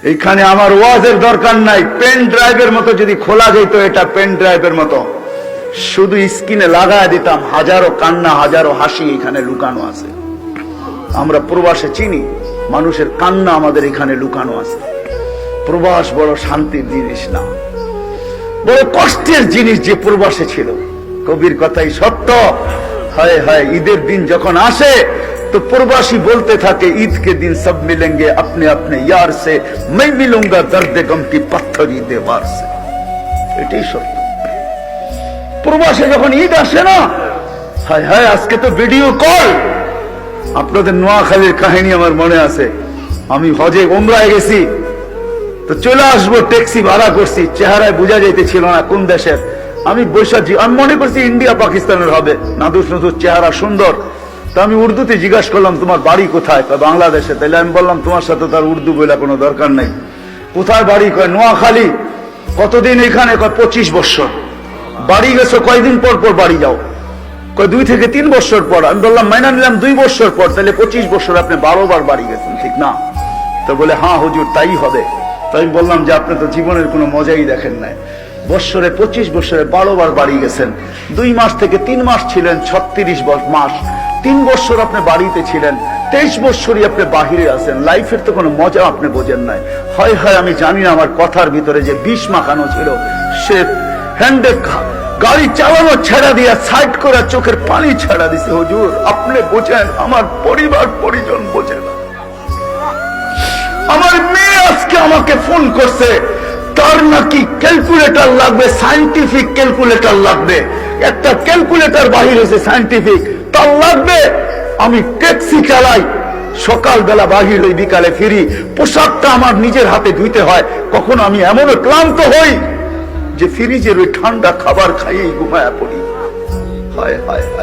এইখানে আমার ওয়াজের দরকার নাই, পেন ড্রাইভের মতো যদি খোলা যেত, এটা পেন ড্রাইভের মতো শুধু স্ক্রিনে লাগায় দিতাম, হাজারো কান্না হাজারো হাসি এখানে লুকানো আছে। আমরা প্রবাসে চিনি, মানুষের কান্না আমাদের এখানে লুকানো আছে। প্রবাস বড় শান্তির জিনিস না, বড় কষ্টের জিনিস যে প্রবাসে ছিল। কবির কথাই সত্য। হায় হায়, ঈদের দিন যখন আসে তো প্রবাসী বলতে থাকে, ঈদ के दिन सब मिलेंगे अपने अपने यार से, मैं मिलूंगा दर्द गम की पत्थरी दीवार से। এটাই সত্য। প্রবাসে যখন ঈদ আসে না, হায় হায়, আজকে তো ভিডিও কল। আপনাদের নোয়াখালীর কাহিনী আমার মনে আছে। আমি হজে ওমরায় গেছি, তো চলে আসবো, ট্যাক্সি ভাড়া করছি, চেহারায় বোঝা যাইতেছিল না কোন দেশের। আমি বৈশাখী, আমি মনে করছি ইন্ডিয়া পাকিস্তানের হবে, নাদুস নদুস চেহারা সুন্দর। তো আমি উর্দুতে জিজ্ঞাসা করলাম, তোমার বাড়ি কোথায়? বাংলাদেশে। তাইলে আমি বললাম, তোমার সাথে তার উর্দু বলে কোনো দরকার নাই। কোথায় বাড়ি? কয় নোয়াখালী। কতদিন এখানে? কয় 25 বছর। বাড়ি গেছো কয়দিন পর পর বাড়ি যাও? কয় 2 থেকে 3 বছর পর। আমি বললাম, মাইনা নিলাম 2 বছর পর, তাহলে 25 বছর, আপনি 12 বার বাড়ি গেছেন, ঠিক না? তো বলে, হ্যাঁ হুজুর তাই হবে। তো আমি বললাম যে আপনি তো জীবনের কোনো মজাই দেখেন নাই। বছরে 25 বছরে 12 বার বাড়ি গেছেন। 2 মাস থেকে 3 মাস ছিলেন, 36 মাস। 3 বছর আপনি বাড়িতে ছিলেন, 23 বছরই আপনি বাহিরে আছেন। লাইফের তো কোনো মজা আপনি বোঝেন নাই। হয় হয় আমি জানি না, আমার কথার ভিতরে যে বিষ মাখানো ছিল। সে হ্যান্ডে গাড়ি চালানো ছেড়া দিয়া সাইড করে চোখের পানি ছেড়া দিছে। হুজুর আপনি বোঝেন, আমার পরিবার পরিজন বোঝে না। আমার মেয়ে আজকে আমাকে ফোন করছে, তার নাকি ক্যালকুলেটর লাগবে, সায়েন্টিফিক ক্যালকুলেটর লাগবে। একটা ক্যালকুলেটর বাহির হয়েছে সায়েন্টিফিক, তার লাগবে। আমি ট্যাক্সি চালাই, সকালবেলা বাহির হই, বিকালে ফিরি। পোশাকটা আমার নিজের হাতে ধুইতে হয়। কখনো আমি এমনও ক্লান্ত হই যে ফ্রিজের ওই ঠান্ডা খাবার খাইয়েই ঘুমায়া পড়ি। হায় হায় হায়।